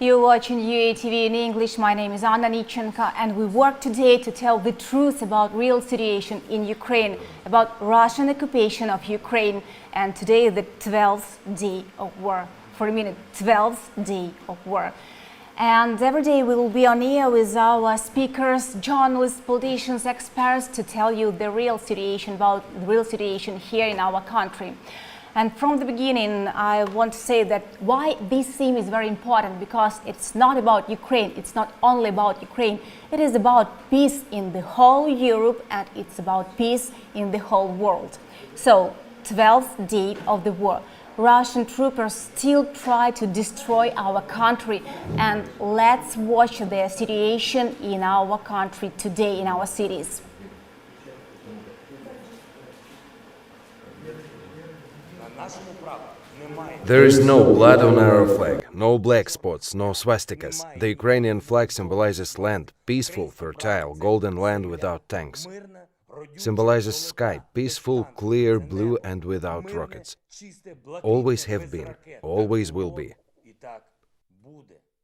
You're watching UATV in English. My name is Anna Nichenko, and we work today to tell the truth about real situation in Ukraine, about Russian occupation of Ukraine, and today the 12th day of war. For a minute, 12th day of war. And every day we will be on air with our speakers, journalists, politicians, experts to tell you the real situation, about the real situation here in our country. And from the beginning, I want to say that why this theme is very important, because it's not about Ukraine, it's not only about Ukraine, it is about peace in the whole Europe, and it's about peace in the whole world. So, 12th day of the war. Russian troopers still try to destroy our country, and let's watch the situation in our country today, in our cities. There is no blood on our flag, no black spots, no swastikas. The Ukrainian flag symbolizes land, peaceful, fertile, golden land without tanks. Symbolizes sky, peaceful, clear blue and without rockets. Always have been, always will be.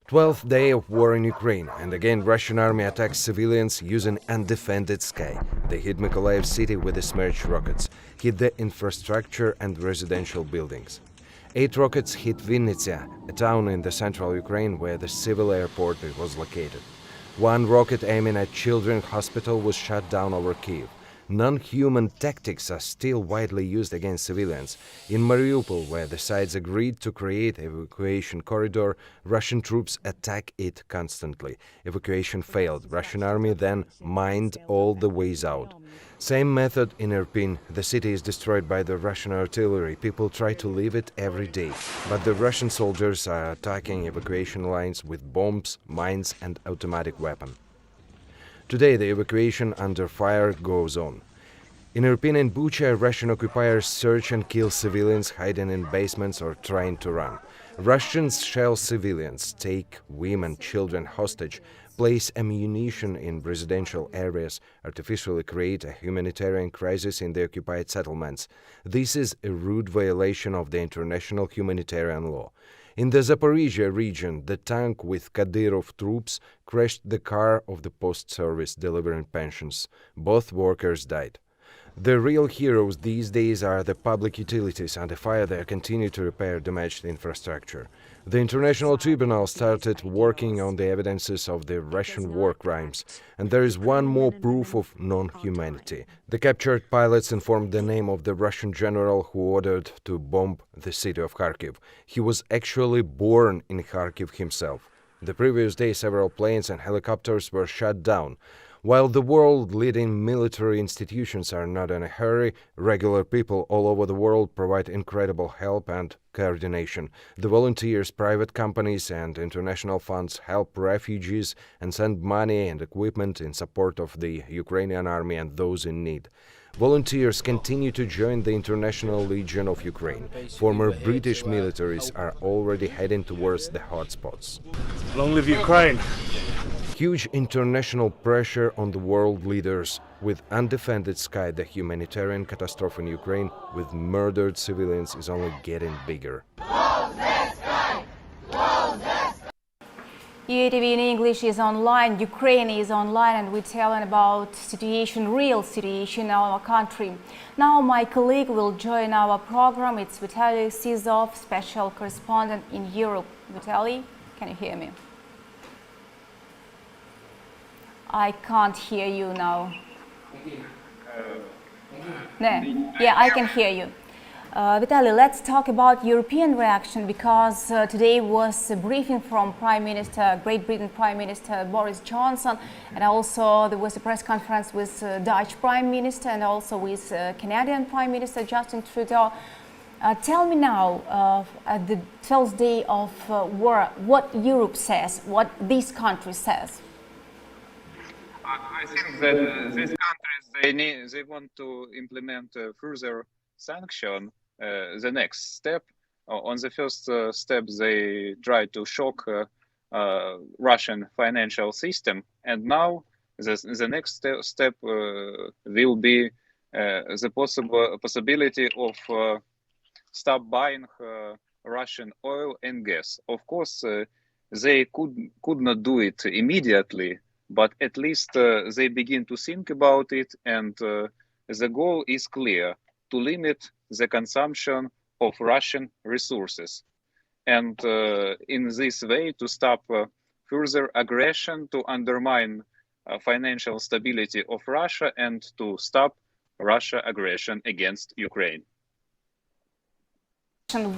12th day of war in Ukraine, and again Russian army attacks civilians using undefended sky. They hit Mykolaiv city with the Smerch rockets, hit the infrastructure and residential buildings. 8 rockets hit Vinnytsia, a town in the central Ukraine where the civil airport was located. 1 rocket aiming at Children's Hospital was shot down over Kyiv. Non-human tactics are still widely used against civilians. In Mariupol, where the sides agreed to create an evacuation corridor, Russian troops attack it constantly. Evacuation failed. Russian army then mined all the ways out. Same method in Irpin. The city is destroyed by the Russian artillery. People try to leave it every day. But the Russian soldiers are attacking evacuation lines with bombs, mines and automatic weapons. Today, the evacuation under fire goes on. In Irpin and Bucha, Russian occupiers search and kill civilians hiding in basements or trying to run. Russians shell civilians, take women, children hostage, place ammunition in residential areas, artificially create a humanitarian crisis in the occupied settlements. This is a rude violation of the international humanitarian law. In the Zaporizhia region, the tank with Kadyrov troops crashed the car of the post service delivering pensions. Both workers died. The real heroes these days are the public utilities. Under fire, they continue to repair damaged infrastructure. The International Tribunal started working on the evidences of the Russian war crimes, and there is one more proof of non-humanity. The captured pilots informed the name of the Russian general who ordered to bomb the city of Kharkiv. He was actually born in Kharkiv himself. The previous day, several planes and helicopters were shot down. While the world-leading military institutions are not in a hurry, regular people all over the world provide incredible help and coordination. The volunteers, private companies and international funds help refugees and send money and equipment in support of the Ukrainian army and those in need. Volunteers continue to join the International Legion of Ukraine. Former British militaries are already heading towards the hotspots. Long live Ukraine! Huge international pressure on the world leaders. With undefended sky, the humanitarian catastrophe in Ukraine with murdered civilians is only getting bigger. UATV in English is online, Ukraine is online, and we're telling about situation, real situation in our country. Now my colleague will join our program. It's Vitaly Sizov, special correspondent in Europe. Vitaly, can you hear me? I can't hear you now. No. Yeah, I can hear you. Vitaly, let's talk about European reaction, because today was a briefing from Great Britain Prime Minister Boris Johnson, and also there was a press conference with Dutch Prime Minister and also with Canadian Prime Minister Justin Trudeau. Tell me now, at the 12th day of war, what Europe says, what this country says. I think that these countries, they want to implement further sanction. The next step. On the first step, they try to shock Russian financial system, and now the next step will be the possibility of stop buying Russian oil and gas. Of course, they could not do it immediately, but at least they begin to think about it, and the goal is clear: to limit the consumption of Russian resources, and in this way to stop further aggression, to undermine financial stability of Russia, and to stop Russia aggression against Ukraine.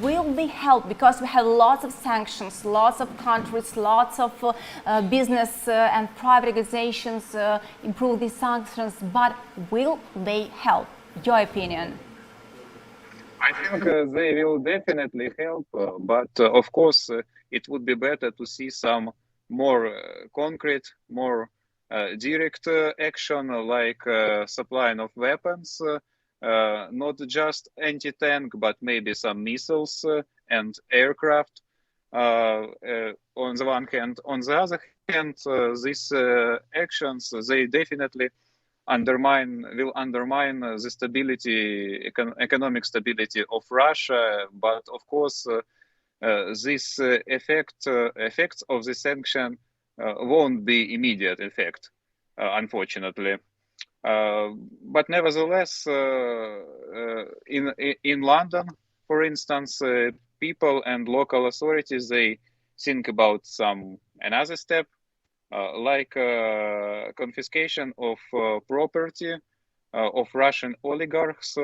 Will they help? Because we have lots of sanctions, lots of countries, lots of business and private organizations improve these sanctions, but will they help? Your opinion? I think they will definitely help, but of course it would be better to see some more concrete, more direct action, like supplying of weapons, not just anti-tank, but maybe some missiles and aircraft on the one hand. On the other hand, these actions, they definitely will undermine the stability, economic stability of Russia. But of course, this effects of the sanction won't be immediate effect, unfortunately. But nevertheless, in London, for instance, people and local authorities, they think about another step, like confiscation of property of Russian oligarchs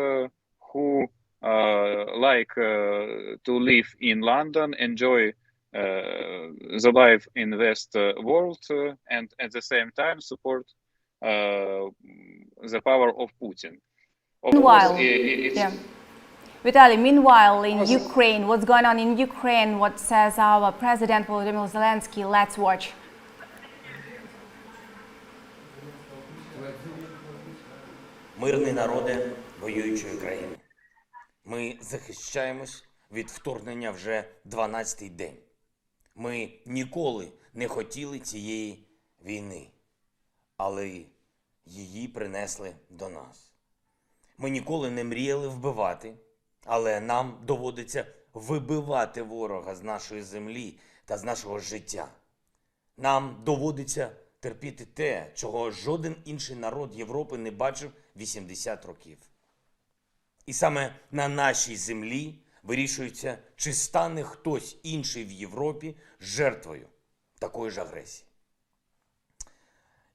who like to live in London, enjoy the life in West world, and at the same time support the power of Putin. Of Meanwhile, course, yeah. Vitaly, meanwhile in Ukraine, what's going on in Ukraine? What says our President Volodymyr Zelenskyy? Let's watch. Мирні народи воюючої країни. Ми захищаємось від вторгнення вже 12-й день. Ми ніколи не хотіли цієї війни, але її принесли до нас. Ми ніколи не мріяли вбивати, але нам доводиться вибивати ворога з нашої землі та з нашого життя. Нам доводиться терпіти те, чого жоден інший народ Європи не бачив 80 років. І саме на нашій землі вирішується, чи стане хтось інший в Європі жертвою такої ж агресії.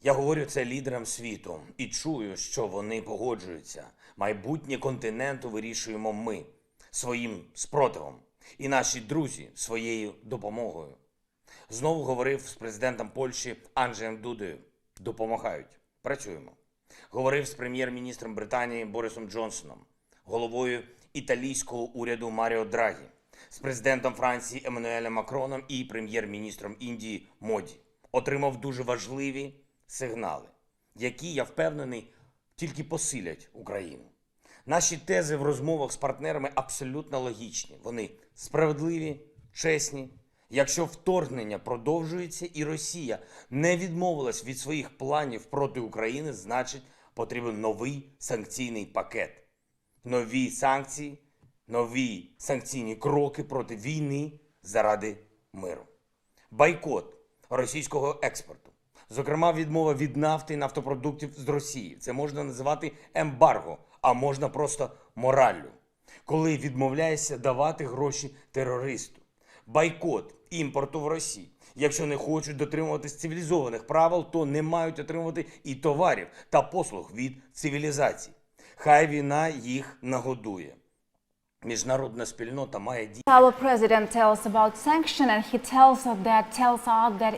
Я говорю це лідерам світу і чую, що вони погоджуються. Майбутнє континенту вирішуємо ми своїм спротивом і наші друзі своєю допомогою. Знову говорив з президентом Польщі Анджеєм Дудою. Допомагають. Працюємо. Говорив з прем'єр-міністром Британії Борисом Джонсоном, головою італійського уряду Маріо Драгі, з президентом Франції Еммануелем Макроном і прем'єр-міністром Індії Моді. Отримав дуже важливі сигнали, які, я впевнений, тільки посилять Україну. Наші тези в розмовах з партнерами абсолютно логічні. Вони справедливі, чесні. Якщо вторгнення продовжується і Росія не відмовилась від своїх планів проти України, значить потрібен новий санкційний пакет. Нові санкції, нові санкційні кроки проти війни заради миру. Бойкот російського експорту. Зокрема, відмова від нафти і нафтопродуктів з Росії. Це можна називати ембарго, а можна просто мораллю. Коли відмовляєшся давати гроші терористу. Бойкот імпорту в Росії. Якщо не хочуть дотримуватись цивілізованих правил, то не мають отримувати і товарів та послуг від цивілізації. Хай війна їх нагодує. Міжнародна спільнота має діяти. Our president tells about sanction, and he tells us that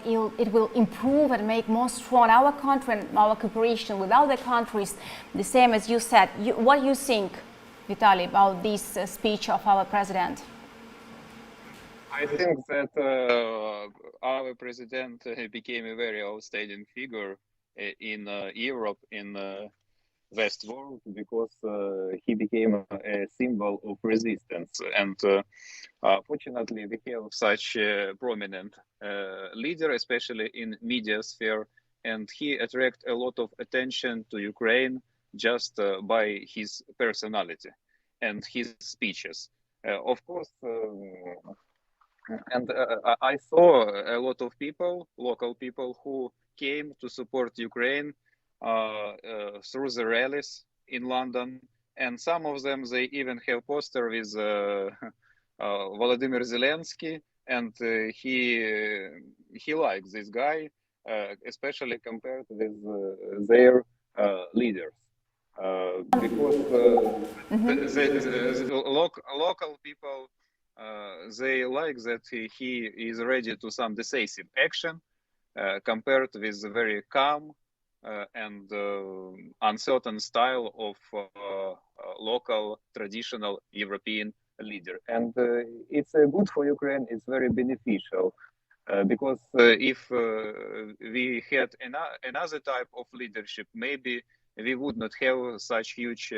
it will improve and make more strong our country and our cooperation with other countries. The same as you said. What you think, Vitaly, about this speech of our president? I think that our president became a very outstanding figure in Europe, in West world, because he became a symbol of resistance. And fortunately, we have such a prominent leader, especially in media sphere, and he attracts a lot of attention to Ukraine just by his personality and his speeches. Of course, and I saw a lot of people, local people, who came to support Ukraine through the rallies in London, and some of them they even have poster with Volodymyr Zelenskyy, and he likes this guy, especially compared with their leaders. Because the local people they like that he is ready to some decisive action compared with the very calm and uncertain style of local traditional European leader. And it's good for Ukraine, it's very beneficial. Because if we had another type of leadership, maybe we would not have such huge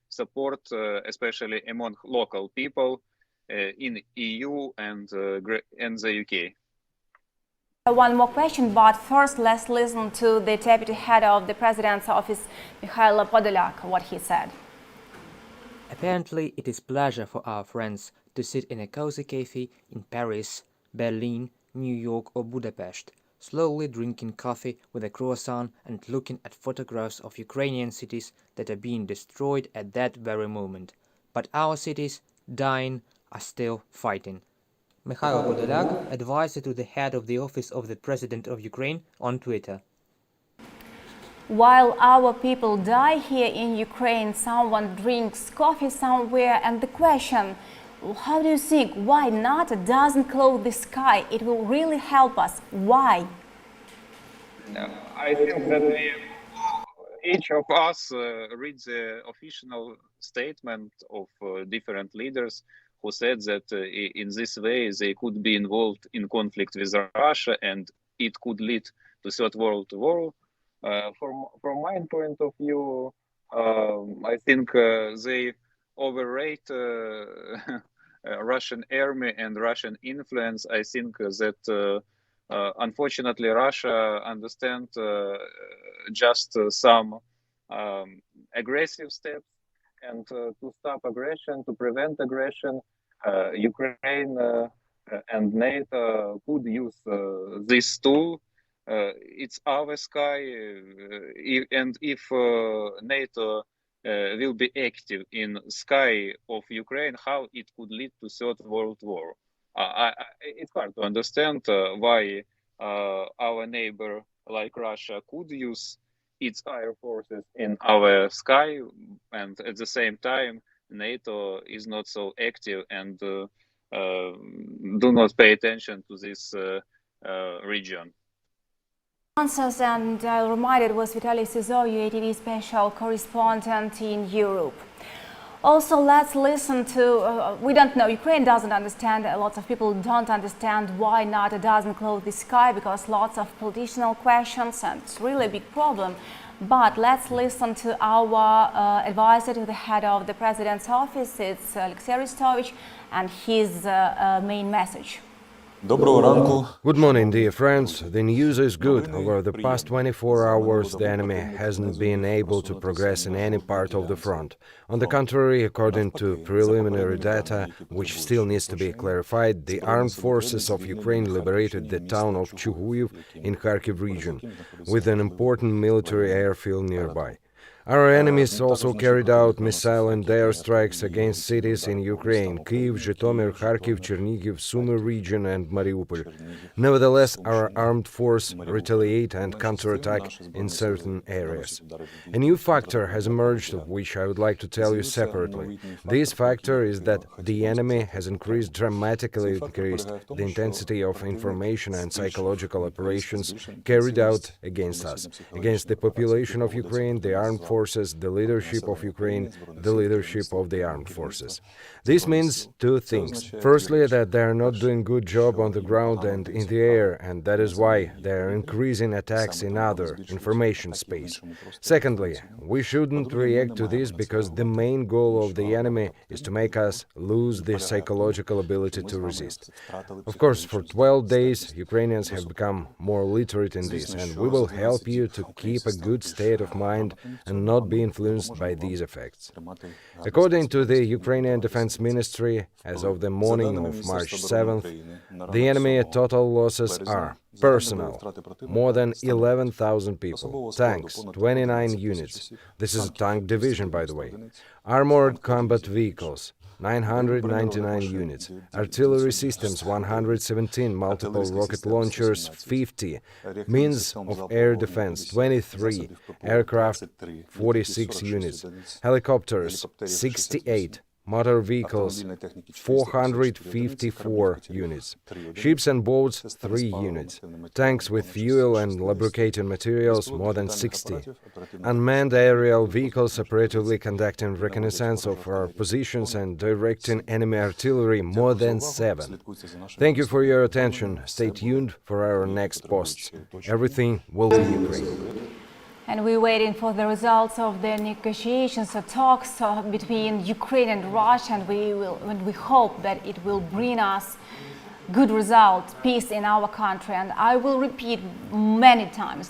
support, especially among local people in EU and the UK. One more question, but first let's listen to the deputy head of the president's office, Mikhail Podolyak, what he said. Apparently, it is pleasure for our friends to sit in a cozy cafe in Paris, Berlin, New York or Budapest, slowly drinking coffee with a croissant and looking at photographs of Ukrainian cities that are being destroyed at that very moment. But our cities, dying, are still fighting. Mikhail Podolyak, advisor to the head of the office of the President of Ukraine, on Twitter. While our people die here in Ukraine, someone drinks coffee somewhere, and the question, how do you think, why NATO doesn't close the sky? It will really help us. Why? I think that each of us read the official statement of different leaders who said that in this way they could be involved in conflict with Russia and it could lead to Third World War. From my point of view, I think they overrate Russian army and Russian influence. I think that unfortunately Russia understands just some aggressive steps, and to stop aggression, to prevent aggression, Ukraine and NATO could use this tool. It's our sky, and if NATO will be active in sky of Ukraine, how it could lead to Third World War. It's hard to understand why our neighbor like Russia could use its air forces in our sky, and at the same time NATO is not so active and do not pay attention to this region. Answers, and I'll remind it was Vitaly Sizov, UATV special correspondent in Europe. Also, let's listen to, we don't know, Ukraine doesn't understand, lots of people don't understand why NATO doesn't close the sky, because lots of political questions, and it's really a big problem. But let's listen to our advisor to the head of the president's office, it's Alexey Arestovich, and his main message. Good morning, dear friends. The news is good. Over the past 24 hours, the enemy hasn't been able to progress in any part of the front. On the contrary, according to preliminary data, which still needs to be clarified, the armed forces of Ukraine liberated the town of Chuhuiv in Kharkiv region, with an important military airfield nearby. Our enemies also carried out missile and air strikes against cities in Ukraine: Kyiv, Zhytomyr, Kharkiv, Chernihiv, Sumy region and Mariupol. Nevertheless, our armed force retaliate and counterattack in certain areas. A new factor has emerged, which I would like to tell you separately. This factor is that the enemy has dramatically increased the intensity of information and psychological operations carried out against us, against the population of Ukraine, the armed forces, the leadership of Ukraine, the leadership of the armed forces. This means two things. Firstly, that they are not doing good job on the ground and in the air, and that is why they are increasing attacks in other information space. Secondly, we shouldn't react to this because the main goal of the enemy is to make us lose the psychological ability to resist. Of course, for 12 days, Ukrainians have become more literate in this, and we will help you to keep a good state of mind and cannot be influenced by these effects. According to the Ukrainian Defense Ministry, as of the morning of March 7th, the enemy total losses are personnel, more than 11,000 people, tanks, 29 units, this is a tank division by the way, armored combat vehicles, 999 units, artillery systems 117, multiple rocket launchers 50, means of air defense 23, aircraft 46 units, helicopters 68, motor vehicles 454 units, ships and boats 3 units, tanks with fuel and lubricating materials more than 60, unmanned aerial vehicles operatively conducting reconnaissance of our positions and directing enemy artillery more than 7. Thank you for your attention. Stay tuned for our next posts. Everything will be Ukraine. And we're waiting for the results of the negotiations or talks between Ukraine and Russia, and we hope that it will bring us good result, peace in our country. And I will repeat many times,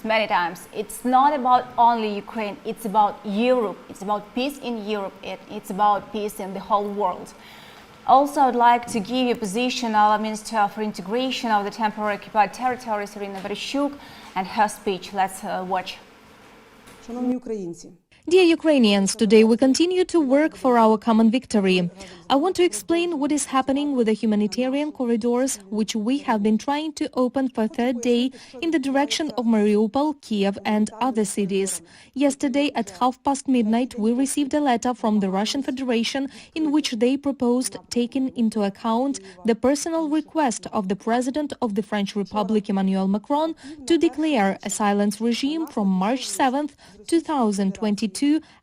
it's not about only Ukraine, it's about Europe, it's about peace in Europe, it's about peace in the whole world. Also, I'd like to give you a position of Minister for Integration of the Temporary Occupied Territories, Irina Vereshchuk, and her speech. Let's watch. Шановні українці, Dear Ukrainians, today we continue to work for our common victory. I want to explain what is happening with the humanitarian corridors, which we have been trying to open for a third day in the direction of Mariupol, Kiev and other cities. Yesterday at midnight, we received a letter from the Russian Federation in which they proposed taking into account the personal request of the President of the French Republic, Emmanuel Macron, to declare a silence regime from March 7th, 2022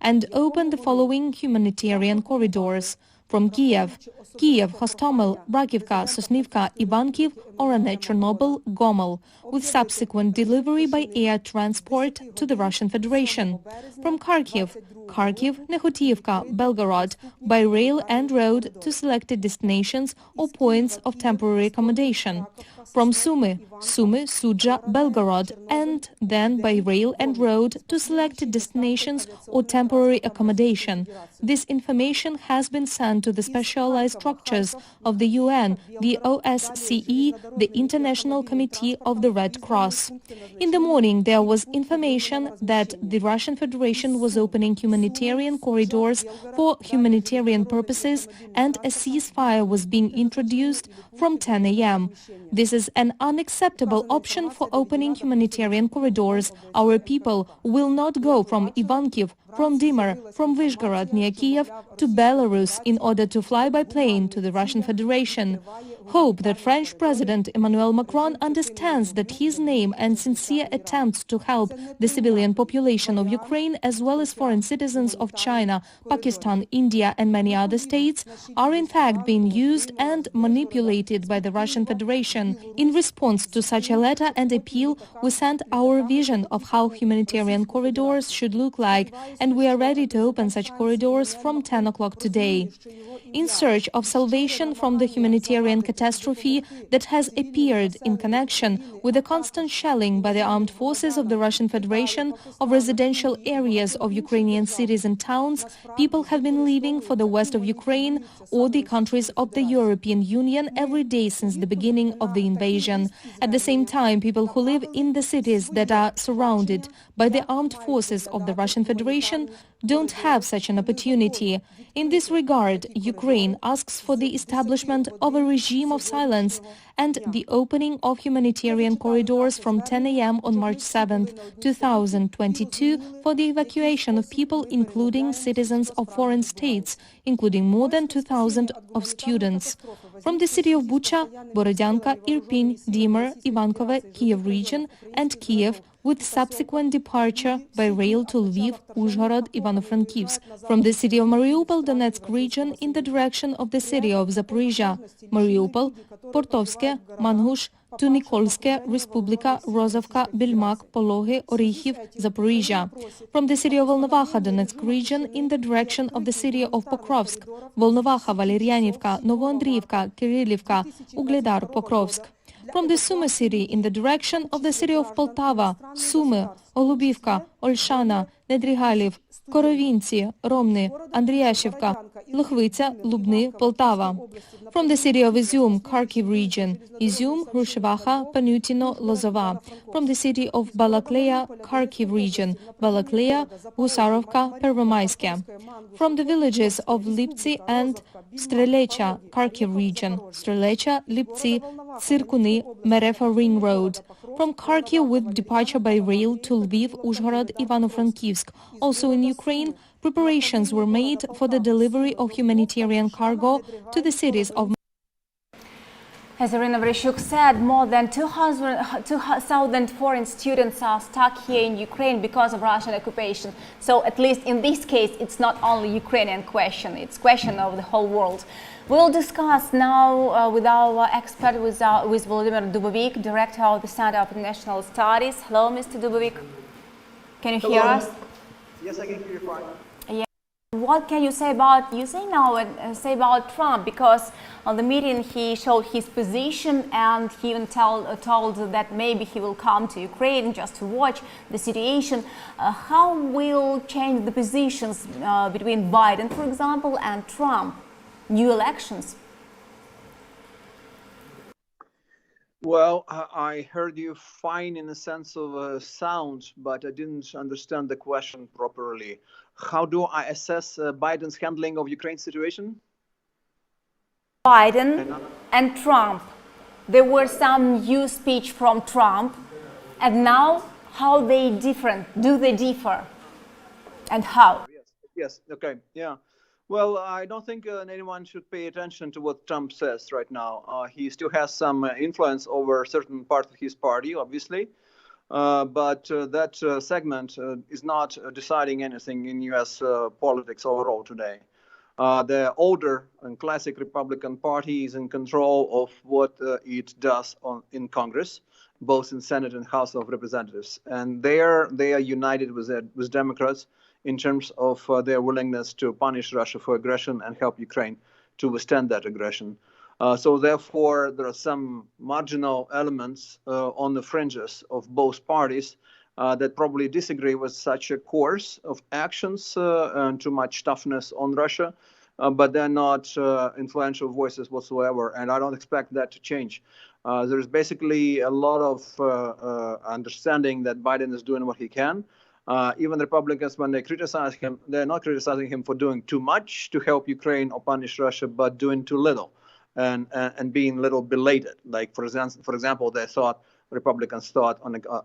and open the following humanitarian corridors. From Kiev, Hostomel, Rakivka, Sosnivka, Ivankiv, Orane, Chernobyl, Gomel, with subsequent delivery by air transport to the Russian Federation. From Kharkiv, Nekhotiivka, Belgorod, by rail and road to selected destinations or points of temporary accommodation. From Sumy, Sudzha, Belgorod, and then by rail and road to selected destinations or temporary accommodation. This information has been sent to the specialized structures of the UN, the OSCE, the International Committee of the Red Cross. In the morning, there was information that the Russian Federation was opening humanitarian corridors for humanitarian purposes and a ceasefire was being introduced from 10 a.m. This is an unacceptable option for opening humanitarian corridors. Our people will not go from Ivankiv, from Dimir, from Vyshgorod near Kiev to Belarus in order to fly by plane to the Russian Federation. Hope that French President Emmanuel Macron understands that his name and sincere attempts to help the civilian population of Ukraine as well as foreign citizens of China, Pakistan, India and many other states are in fact being used and manipulated by the Russian Federation. In response to such a letter and appeal, we sent our vision of how humanitarian corridors should look like, and we are ready to open such corridors from 10 o'clock today. In search of salvation from the humanitarian catastrophe that has appeared in connection with the constant shelling by the armed forces of the Russian Federation of residential areas of Ukrainian cities and towns, people have been leaving for the west of Ukraine or the countries of the European Union every day since the beginning of the invasion. At the same time, people who live in the cities that are surrounded by the armed forces of the Russian Federation don't have such an opportunity. In this regard, Ukraine asks for the establishment of a regime of silence and the opening of humanitarian corridors from 10 a.m. on March 7th, 2022 for the evacuation of people, including citizens of foreign states, including more than 2,000 of students. From the city of Bucha, Borodyanka, Irpin, Dimir, Ivankovo, Kiev region and Kiev, with subsequent departure by rail to Lviv, Uzhhorod, Ivano-Frankivsk. From the city of Mariupol, Donetsk region in the direction of the city of Zaporizhia, Mariupol, Portovske, Manhush, to Nikolske, Respublika, Rozovka, Belmak, Pologi, Orikhiv, Zaporizhia. From the city of Volnovaha, Donetsk region in the direction of the city of Pokrovsk, Volnovaha, Valerianivka, Novoandriivka, Kirillivka, Ugledar, Pokrovsk. From the Sumy city in the direction of the city of Poltava, Sumy, Olubivka, Olshana, Недригалів, Коровінці, Ромни, Андріяшівка, Лохвиця, Лубни, Полтава. From the city of Izium, Kharkiv region, Izium, Hrushvacha, Panutino, Lozova. From the city of Balakleya, Kharkiv region, Balakleya, Gusarovka, Pervomayskaya. From the villages of Liptsi and Strelecha, Kharkiv region, Strelecha, Liptsi, Tsirkuni, Merefa Ring Road. From Kharkiv with departure by rail to Lviv, Uzhhorod, Ivano-Frankivsk. Also in Ukraine, preparations were made for the delivery of humanitarian cargo to the cities of As Irina Vereshchuk said, more than 2,000 foreign students are stuck here in Ukraine because of Russian occupation. So at least in this case, it's not only Ukrainian question, it's question of the whole world. We'll discuss now with our expert, with Volodymyr Dubovik, Director of the Center of International Studies. Hello, Mr. Dubovik. Can you hear us? Yes, I can hear you fine. What can you say about Trump? Because on the meeting he showed his position and he even told that maybe he will come to Ukraine just to watch the situation. How will change the positions between Biden, for example, and Trump? New elections? Well, I heard you fine in the sense of sound, but I didn't understand the question properly. How do I assess Biden's handling of Ukraine's situation? Biden and Trump. There were some new speech from Trump, and now how they different? Do they differ? And how? Yes, okay, yeah. Well, I don't think anyone should pay attention to what Trump says right now. He still has some influence over a certain part of his party, obviously. But that segment is not deciding anything in U.S. Politics overall today. The older and classic Republican Party is in control of what it does in Congress, both in Senate and House of Representatives. And they are united with Democrats in terms of their willingness to punish Russia for aggression and help Ukraine to withstand that aggression. So therefore, there are some marginal elements on the fringes of both parties that probably disagree with such a course of actions and too much toughness on Russia, but they're not influential voices whatsoever, and I don't expect that to change. There's basically a lot of understanding that Biden is doing what he can. Even Republicans, when they criticize him, they're not criticizing him for doing too much to help Ukraine or punish Russia, but doing too little. And being a little belated. Like, for example, Republicans thought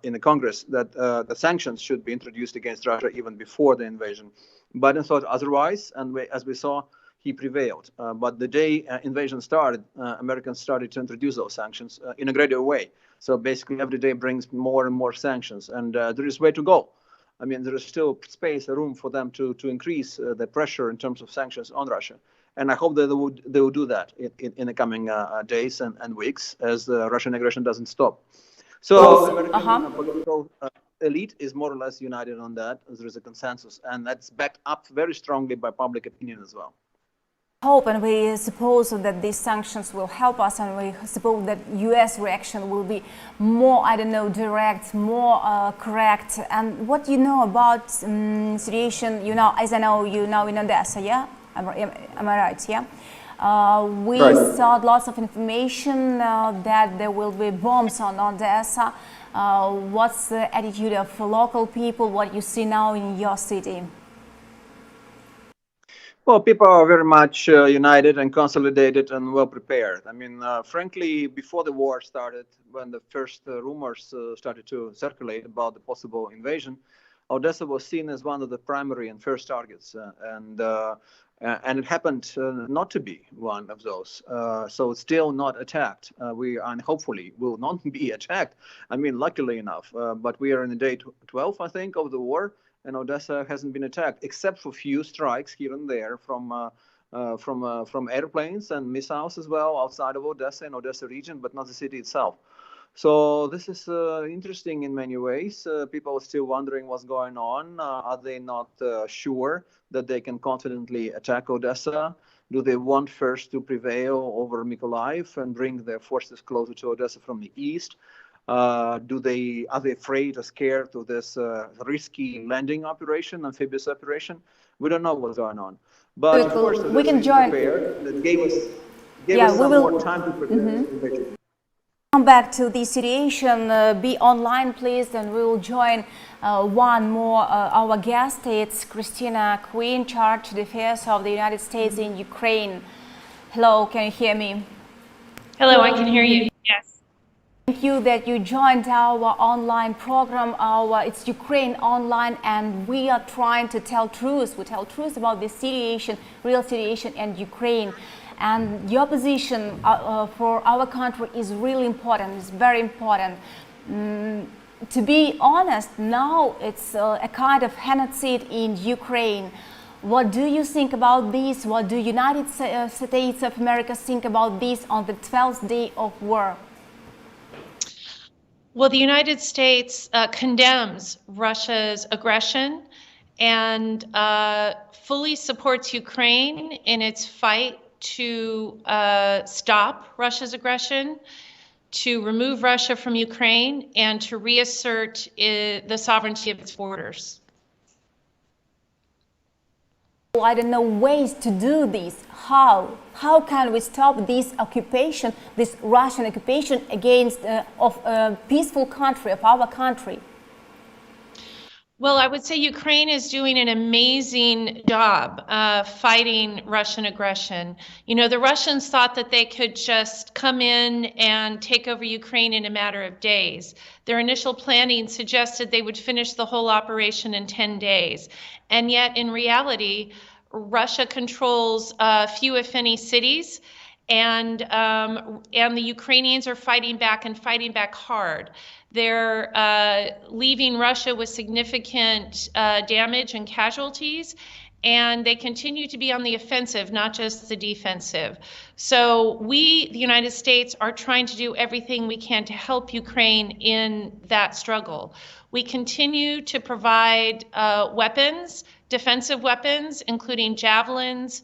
in the Congress that the sanctions should be introduced against Russia even before the invasion. Biden thought otherwise, and as we saw, he prevailed. But the day invasion started, Americans started to introduce those sanctions in a gradual way. So basically, every day brings more and more sanctions, and there is way to go. I mean, there is still space, room for them to increase the pressure in terms of sanctions on Russia. And I hope that they will do that in the coming days and weeks as the Russian aggression doesn't stop. So the American political elite is more or less united on that. There is a consensus, and that's backed up very strongly by public opinion as well. Hope, and we suppose that these sanctions will help us, and we suppose that U.S. reaction will be more, I don't know, direct, more correct. And what you know about situation, as I know, you now in Odessa, yeah? Am I right? Yeah. We saw lots of information that there will be bombs on Odessa. What's the attitude of local people? What you see now in your city? Well, people are very much united and consolidated and well prepared. I mean, frankly, before the war started, when the first rumors started to circulate about the possible invasion, Odessa was seen as one of the primary and first targets, and it happened not to be one of those. So it's still not attacked. And hopefully will not be attacked. I mean, luckily enough, but we are in the day 12, I think, of the war, and Odessa hasn't been attacked, except for few strikes here and there from airplanes and missiles as well outside of Odessa and Odessa region, but not the city itself. So this is interesting in many ways. People are still wondering what's going on. Are they not sure that they can confidently attack Odessa? Do they want first to prevail over Mykolaiv and bring their forces closer to Odessa from the east? Are they afraid or scared of this risky landing operation, amphibious operation? We don't know what's going on. But of course, We can join. that gave us Yeah, some more time to prepare. Come back to the situation. Be online, please, and we will join one more our guest. It's Christina Quinn, Charge d'Affaires of the United States in Ukraine. Hello, can you hear me? Hello, I can hear you. Yes. Thank you that you joined our online program. It's Ukraine Online, and we are trying to tell truth. We tell truth about the situation, real situation in Ukraine. And your position for our country is really important. It's very important. To be honest, now it's a kind of genocide in Ukraine. What do you think about this? What do United States of America think about this on the 12th day of war? Well, the United States condemns Russia's aggression and fully supports Ukraine in its fight to stop Russia's aggression, to remove Russia from Ukraine, and to reassert the sovereignty of its borders. I don't know ways to do this. How? How can we stop this occupation, this Russian occupation against of a peaceful country, of our country? Well, I would say Ukraine is doing an amazing job fighting Russian aggression. You know, the Russians thought that they could just come in and take over Ukraine in a matter of days. Their initial planning suggested they would finish the whole operation in 10 days. And yet, in reality, Russia controls few, if any, cities, and the Ukrainians are fighting back and fighting back hard. They're leaving Russia with significant damage and casualties, and they continue to be on the offensive, not just the defensive. So we, the United States, are trying to do everything we can to help Ukraine in that struggle. We continue to provide weapons, defensive weapons, including javelins,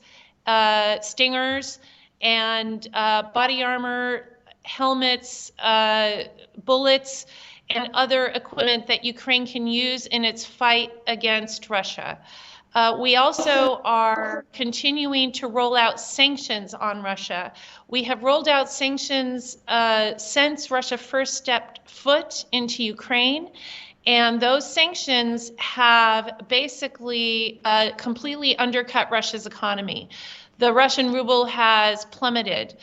stingers, and body armor, helmets, bullets, and other equipment that Ukraine can use in its fight against Russia. We also are continuing to roll out sanctions on Russia. We have rolled out sanctions since Russia first stepped foot into Ukraine, and those sanctions have basically completely undercut Russia's economy. The Russian ruble has plummeted.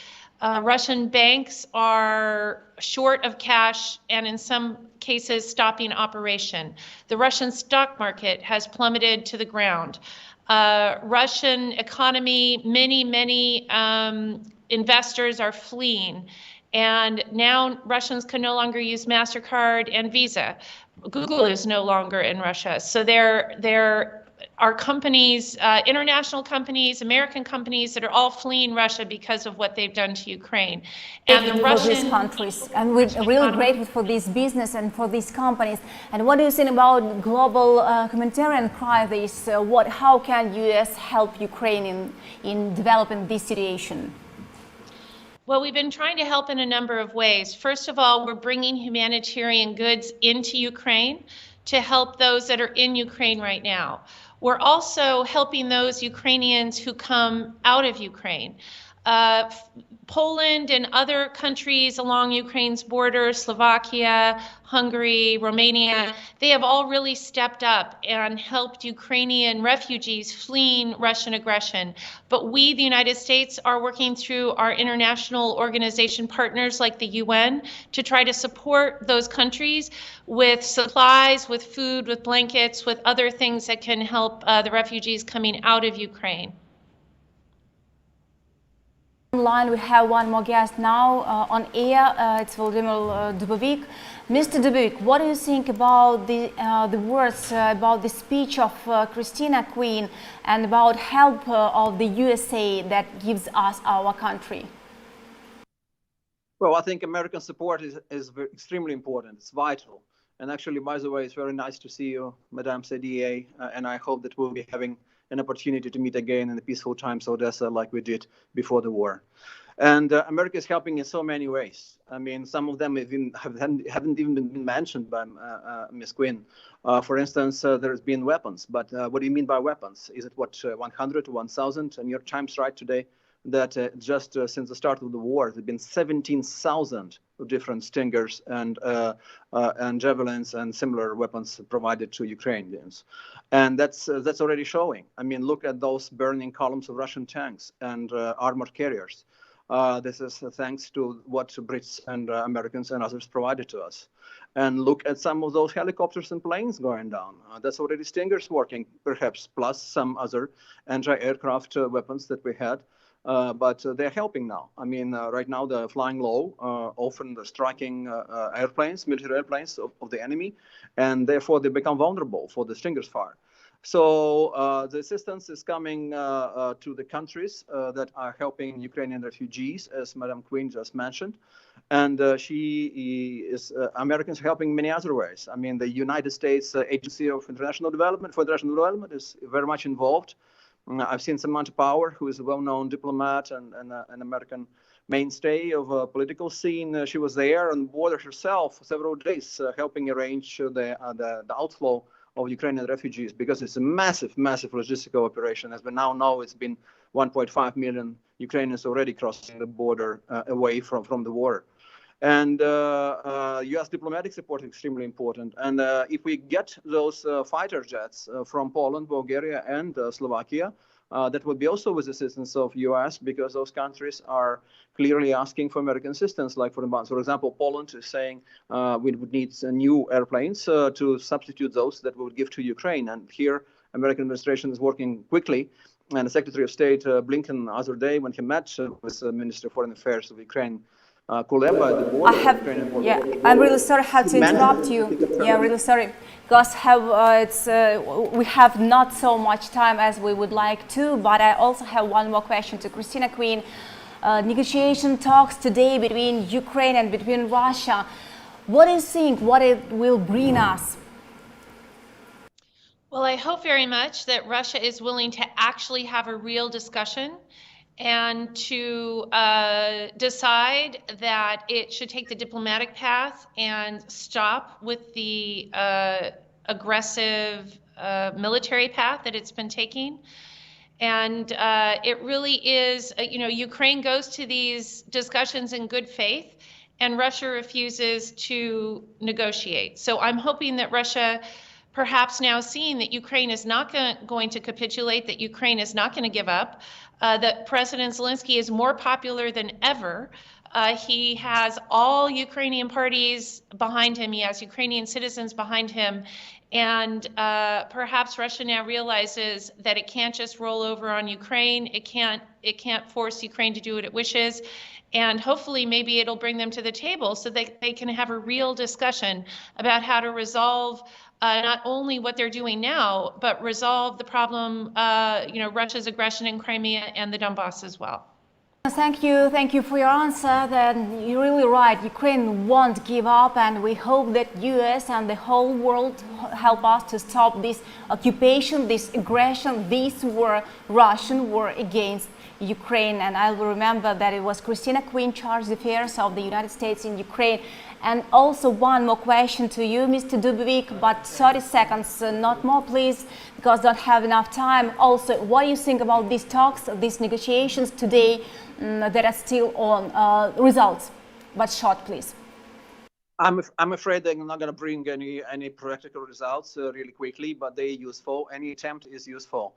Russian banks are short of cash and in some cases stopping operation. The Russian stock market has plummeted to the ground. Russian economy, many investors are fleeing. And now Russians can no longer use MasterCard and Visa. Google is no longer in Russia. So there are companies, international companies, American companies that are all fleeing Russia because of what they've done to Ukraine. And the Russian countries, and we're really grateful for this business and for these companies. And what do you think about global humanitarian crisis? How can U.S. help Ukraine in developing this situation? Well, we've been trying to help in a number of ways. First of all, we're bringing humanitarian goods into Ukraine to help those that are in Ukraine right now. We're also helping those Ukrainians who come out of Ukraine. Poland and other countries along Ukraine's border, Slovakia, Hungary, Romania, they have all really stepped up and helped Ukrainian refugees fleeing Russian aggression. But we, the United States, are working through our international organization partners like the UN to try to support those countries with supplies, with food, with blankets, with other things that can help the refugees coming out of Ukraine. Online, we have one more guest now on air. It's Volodymyr Dubovik. Mr. Dubovik, what do you think about the words about the speech of Christina Quinn and about help of the USA that gives us our country? Well, I think American support is extremely important. It's vital. And actually, by the way, it's very nice to see you, Madame CDA, and I hope that we'll be having an opportunity to meet again in the peaceful times of Odessa like we did before the war. And America is helping in so many ways. I mean, some of them haven't even been mentioned by Ms. Quinn. For instance, there's been weapons. But what do you mean by weapons? Is it 100 to 1,000? New York Times right today that just since the start of the war, there have been 17,000 different Stingers and javelins and similar weapons provided to Ukrainians, and that's already showing. I mean, look at those burning columns of Russian tanks and armored carriers. This is thanks to what Brits and Americans and others provided to us. And look at some of those helicopters and planes going down. That's already Stingers working, perhaps, plus some other anti-aircraft weapons that we had. But they're helping now. I mean, right now they're flying low, often they're striking airplanes, military airplanes of the enemy, and therefore they become vulnerable for the Stinger's fire. So the assistance is coming to the countries that are helping Ukrainian refugees, as Madam Quinn just mentioned. And Americans are helping many other ways. I mean, the United States Agency of International Development is very much involved. I've seen Samantha Power, who is a well-known diplomat and an American mainstay of a political scene. She was there on the border herself for several days, helping arrange the outflow of Ukrainian refugees, because it's a massive logistical operation. As we now know, it's been 1.5 million Ukrainians already crossing the border away from the war. And U.S. diplomatic support is extremely important. And if we get those fighter jets from Poland, Bulgaria, and Slovakia, that would be also with assistance of U.S., because those countries are clearly asking for American assistance. Like for example, Poland is saying we would need new airplanes to substitute those that we would give to Ukraine. And here, American administration is working quickly. And the Secretary of State Blinken the other day, when he met with the Minister of Foreign Affairs of Ukraine, Kuleba at the border. I'm really sorry how to interrupt you. Yeah, really sorry, because we have not so much time as we would like to. But I also have one more question to Christina Quinn. Negotiation talks today between Ukraine and between Russia. What do you think? What it will bring us? Well, I hope very much that Russia is willing to actually have a real discussion and to decide that it should take the diplomatic path and stop with the aggressive military path that it's been taking. And it really is, Ukraine goes to these discussions in good faith, and Russia refuses to negotiate. So I'm hoping that Russia, perhaps now seeing that Ukraine is not going to capitulate, that Ukraine is not going to give up, that President Zelenskyy is more popular than ever. He has all Ukrainian parties behind him. He has Ukrainian citizens behind him. And perhaps Russia now realizes that it can't just roll over on Ukraine. It can't force Ukraine to do what it wishes. And hopefully maybe it'll bring them to the table so that they can have a real discussion about how to resolve not only what they're doing now, but resolve the problem, Russia's aggression in Crimea and the Donbass as well. Thank you for your answer. Then you're really right. Ukraine won't give up, and we hope that US and the whole world help us to stop this occupation, this aggression, this war, Russian war against Ukraine. And I will remember that it was Christina Quinn, Charge d'Affaires of the United States in Ukraine. And also one more question to you, Mr. Dubovik, but 30 seconds, not more, please, because don't have enough time. Also, what do you think about these talks, these negotiations today that are still on results? But short, please. I'm afraid they're not going to bring any practical results really quickly, but they're useful. Any attempt is useful.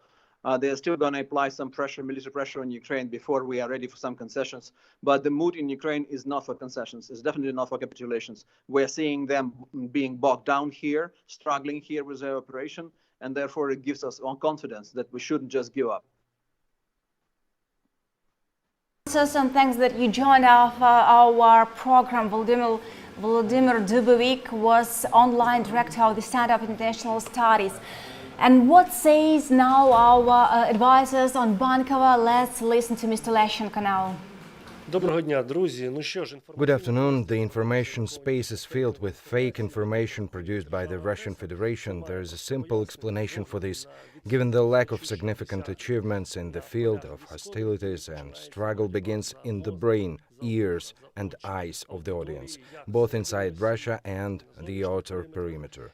They're still going to apply some pressure, military pressure on Ukraine before we are ready for some concessions. But the mood in Ukraine is not for concessions. It's definitely not for capitulations. We're seeing them being bogged down here, struggling here with their operation, and therefore it gives us confidence that we shouldn't just give up. And thanks that you joined our program. Vladimir Dubovik was online director of the Center of International Studies. And what says now our advisors on Bankova? Let's listen to Mr. Lещенко now. Good afternoon. The information space is filled with fake information produced by the Russian Federation. There is a simple explanation for this. Given the lack of significant achievements in the field of hostilities, and struggle begins in the brain, ears and eyes of the audience, both inside Russia and the outer perimeter.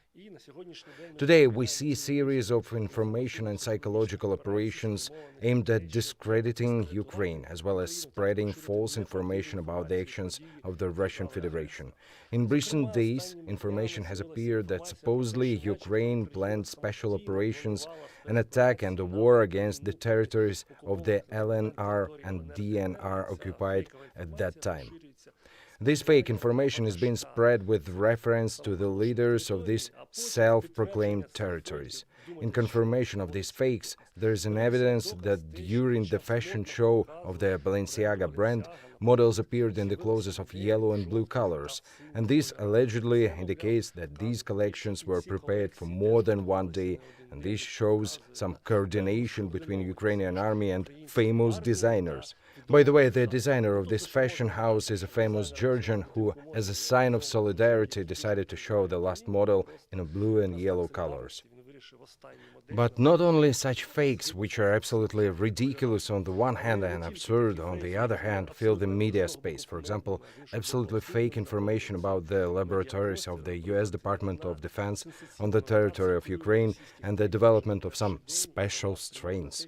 Today we see a series of information and psychological operations aimed at discrediting Ukraine, as well as spreading false information about the actions of the Russian Federation. In recent days, information has appeared that supposedly Ukraine planned special operations, an attack and a war against the territories of the LNR and DNR occupied at that time. This fake information is being spread with reference to the leaders of these self-proclaimed territories. In confirmation of these fakes, there is an evidence that during the fashion show of the Balenciaga brand, models appeared in the clothes of yellow and blue colors, and this allegedly indicates that these collections were prepared for more than one day, and this shows some coordination between Ukrainian army and famous designers. By the way, the designer of this fashion house is a famous Georgian who, as a sign of solidarity, decided to show the last model in blue and yellow colors. But not only such fakes, which are absolutely ridiculous on the one hand and absurd on the other hand, fill the media space. For example, absolutely fake information about the laboratories of the US Department of Defense on the territory of Ukraine and the development of some special strains.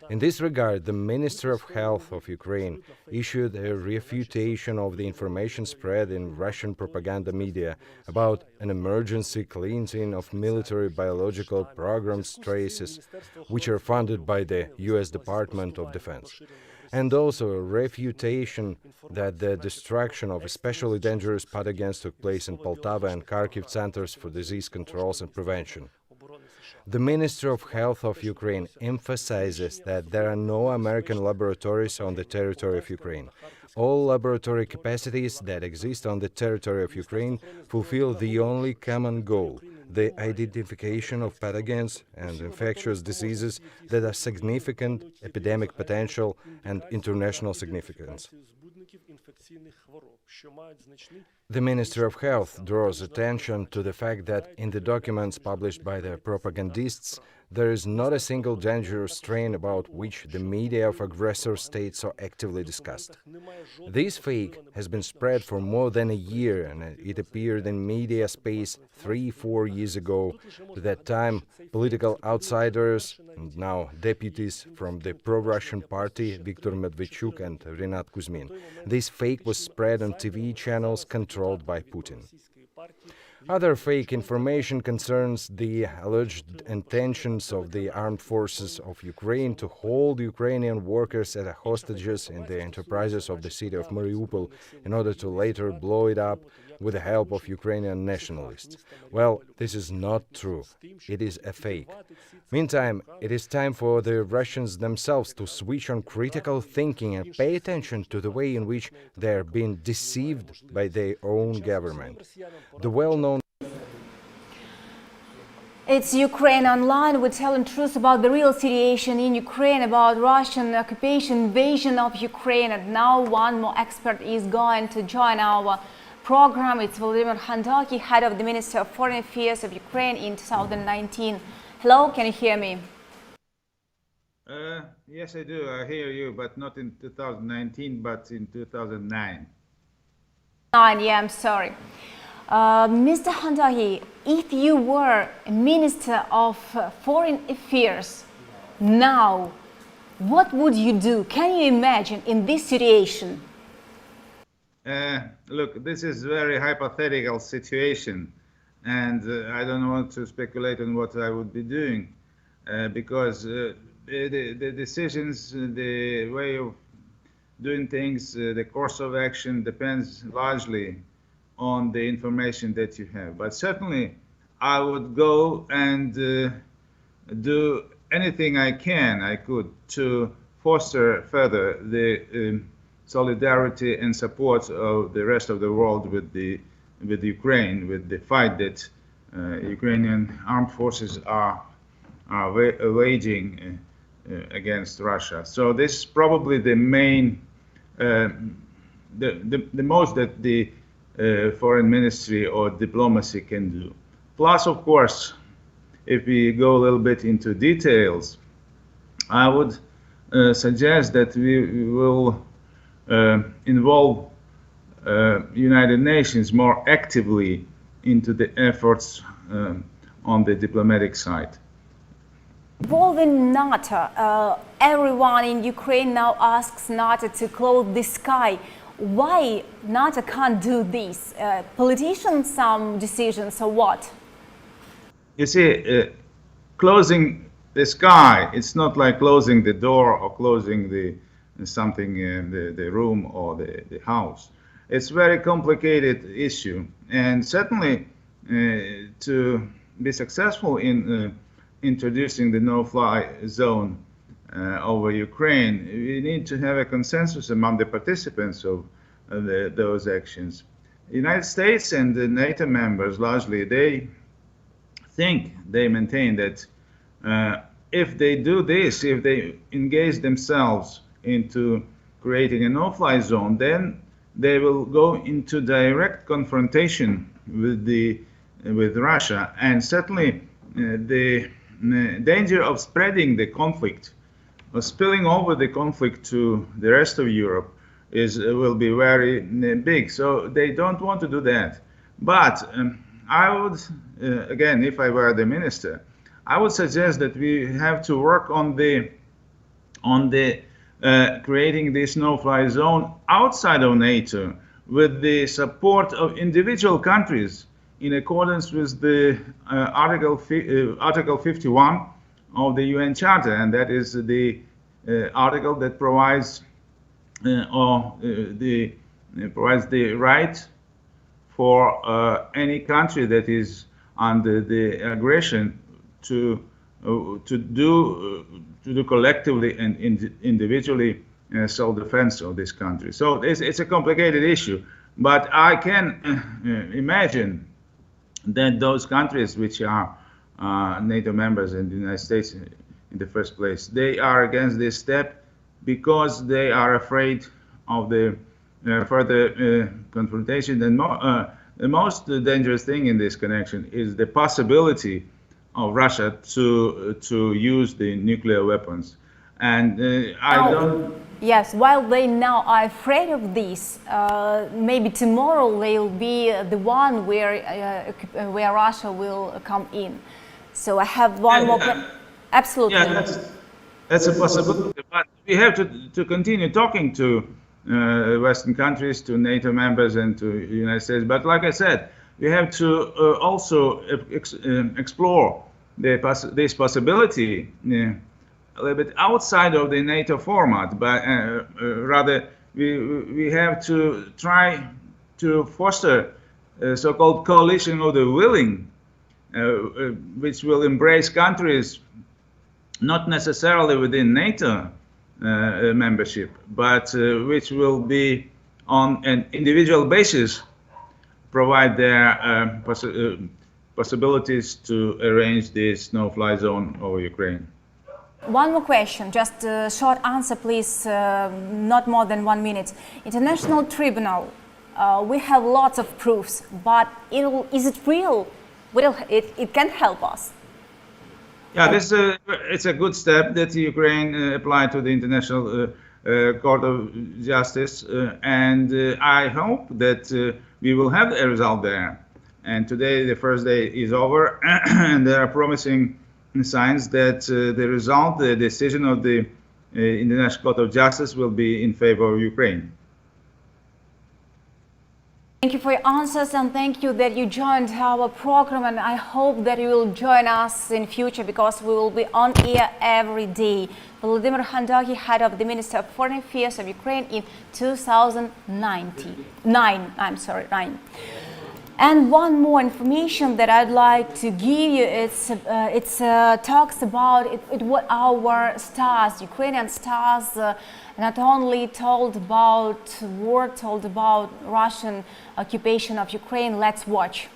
In this regard, the Minister of Health of Ukraine issued a refutation of the information spread in Russian propaganda media about an emergency cleansing of military biological programs traces, which are funded by the US Department of Defense, and also a refutation that the destruction of especially dangerous pathogens took place in Poltava and Kharkiv centers for disease controls and prevention. The Minister of Health of Ukraine emphasizes that there are no American laboratories on the territory of Ukraine. All laboratory capacities that exist on the territory of Ukraine fulfill the only common goal: the identification of pathogens and infectious diseases that are significant epidemic potential and international significance. The Minister of Health draws attention to the fact that in the documents published by the propagandists, there is not a single dangerous strain about which the media of aggressor states so actively discussed. This fake has been spread for more than a year, and it appeared in media space 3-4 years ago. At that time, political outsiders, and now deputies from the pro-Russian party, Viktor Medvedchuk and Rinat Kuzmin. This fake was spread on TV channels controlled by Putin. Other fake information concerns the alleged intentions of the armed forces of Ukraine to hold Ukrainian workers as hostages in the enterprises of the city of Mariupol in order to later blow it up with the help of Ukrainian nationalists. Well, this is not true. It is a fake. Meantime, it is time for the Russians themselves to switch on critical thinking and pay attention to the way in which they are being deceived by their own government. The well-known It's Ukraine Online. We're telling truth about the real situation in Ukraine, about Russian occupation, invasion of Ukraine. And now one more expert is going to join our program. It's Volodymyr Handaki, head of the Ministry of Foreign Affairs of Ukraine in 2019. Hello, can you hear me? Yes, I do. I hear you, but not in 2019, but in 2009. Yeah, I'm sorry. Mr. Handaki, if you were a Minister of Foreign Affairs now, what would you do? Can you imagine in this situation? Look, this is a very hypothetical situation, and I don't want to speculate on what I would be doing, because the decisions, the way of doing things, the course of action depends largely on the information that you have. But certainly, I would go and do anything I could to foster further the solidarity and support of the rest of the world with Ukraine, with the fight that Ukrainian armed forces are waging against Russia. So this is probably the main, the most that the foreign ministry or diplomacy can do. Plus, of course, if we go a little bit into details, I would suggest that we will involve United Nations more actively into the efforts on the diplomatic side. Involving NATO, everyone in Ukraine now asks NATO to close the sky. Why NATO can't do this? Politicians, some decisions, or what? You see, closing the sky, it's not like closing the door or closing something in the room or the house. It's a very complicated issue, and certainly to be successful in introducing the no-fly zone over Ukraine, we need to have a consensus among the participants of those actions. The United States and the NATO members, largely, they maintain that if they do this, if they engage themselves into creating a no-fly zone, then they will go into direct confrontation with Russia, and certainly the danger of spreading the conflict, or spilling over the conflict to the rest of Europe, will be very big. So they don't want to do that. But I would, again, if I were the minister, I would suggest that we have to work on creating this no-fly zone outside of NATO with the support of individual countries in accordance with the Article 51 of the UN Charter, and that is the article that provides the right for any country that is under the aggression to do collectively and individually self-defense of this country. So it's a complicated issue, but I can imagine that those countries which are NATO members and the United States in the first place, they are against this step because they are afraid of the further confrontation. And the most dangerous thing in this connection is the possibility of Russia to use the nuclear weapons. And Yes, while they now are afraid of this, maybe tomorrow they'll be the one where Russia will come in. So I have one more. Absolutely. Yeah, that's a possibility. But we have to continue talking to Western countries, to NATO members, and to the United States. But like I said, we have to also explore this possibility a little bit outside of the NATO format, but rather we have to try to foster a so-called coalition of the willing, which will embrace countries not necessarily within NATO membership, but which will be on an individual basis provide their possibilities to arrange this no-fly zone over Ukraine. One more question, just a short answer, please, not more than 1 minute. International Tribunal, we have lots of proofs, but is it real? Well, it can help us. Yeah, it's a good step that Ukraine applied to the International Court of Justice, and I hope that we will have a result there. And today, the first day is over, and there are promising signs that the decision of the International Court of Justice will be in favor of Ukraine. Thank you for your answers, and thank you that you joined our program, and I hope that you will join us in future because we will be on air every day. Volodymyr Khandaki, head of the Ministry of Foreign Affairs of Ukraine in 2009. And one more information that I'd like to give you, it talks about what our stars, Ukrainian stars, not only told about war, told about Russian occupation of Ukraine. Let's watch.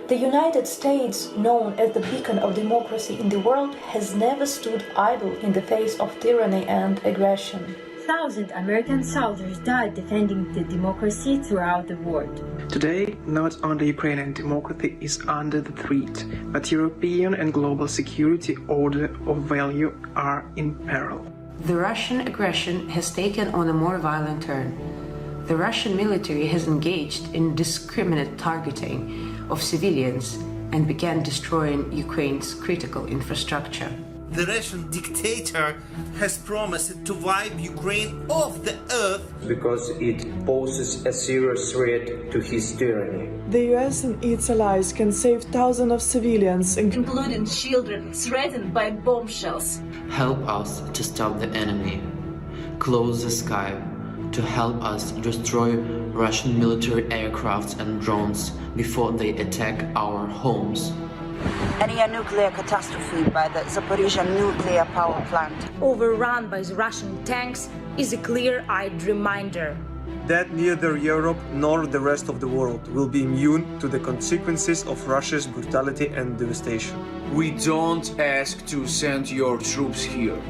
The United States, known as the beacon of democracy in the world, has never stood idle in the face of tyranny and aggression. 3,000 American soldiers died defending the democracy throughout the world. Today, not only Ukrainian democracy is under the threat, but European and global security order of value are in peril. The Russian aggression has taken on a more violent turn. The Russian military has engaged in indiscriminate targeting of civilians and began destroying Ukraine's critical infrastructure. The Russian dictator has promised to wipe Ukraine off the earth because it poses a serious threat to his tyranny. The US and its allies can save thousands of civilians, including children threatened by bombshells. Help us to stop the enemy. Close the sky to help us destroy Russian military aircrafts and drones before they attack our homes. Any nuclear catastrophe by the Zaporizhzhia nuclear power plant, overrun by the Russian tanks, is a clear-eyed reminder that neither Europe nor the rest of the world will be immune to the consequences of Russia's brutality and devastation. We don't ask to send your troops here.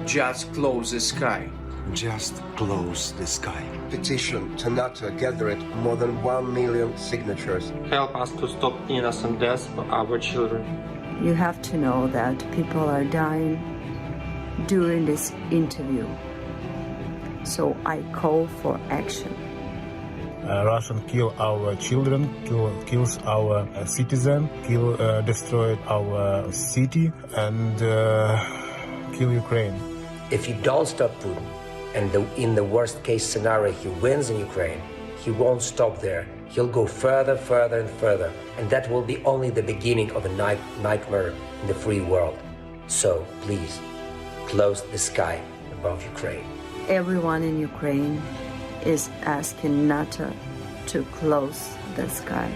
Just close the sky. Just close the sky. Petition to NATO gathered more than 1 million signatures. Help us to stop innocent deaths of our children. You have to know that people are dying during this interview. So I call for action. Russian kill our children, kills our citizen, destroyed our city, and kill Ukraine. If you don't stop Putin, and in the worst case scenario he wins in Ukraine, he won't stop there. He'll go further, further and further, and that will be only the beginning of a nightmare in the free world. So please, close the sky above Ukraine. Everyone in Ukraine is asking NATO to close the sky.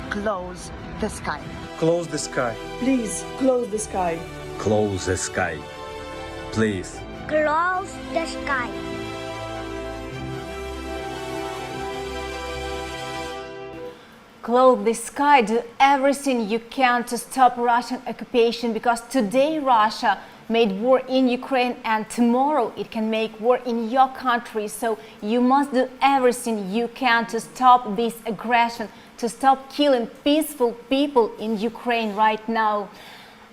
Close the sky. Close the sky. Please, close the sky. Close the sky. Please. Close the sky. Close the sky, do everything you can to stop Russian occupation, because today Russia made war in Ukraine and tomorrow it can make war in your country. So you must do everything you can to stop this aggression, to stop killing peaceful people in Ukraine right now.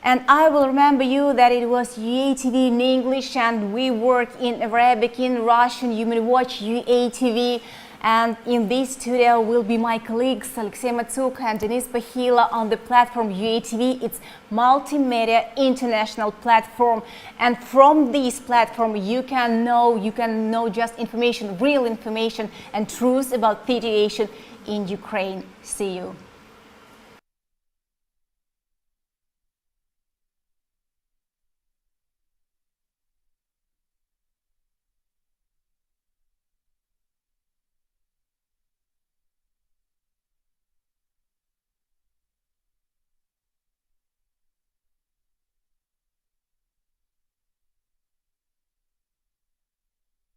And I will remember you that it was UATV in English, and we work in Arabic, in Russian. You may watch UATV. And in this studio will be my colleagues Alexey Matsuk and Denis Pahila on the platform UATV. It's multimedia international platform. And from this platform you can know just information, real information and truth about the situation in Ukraine. See you.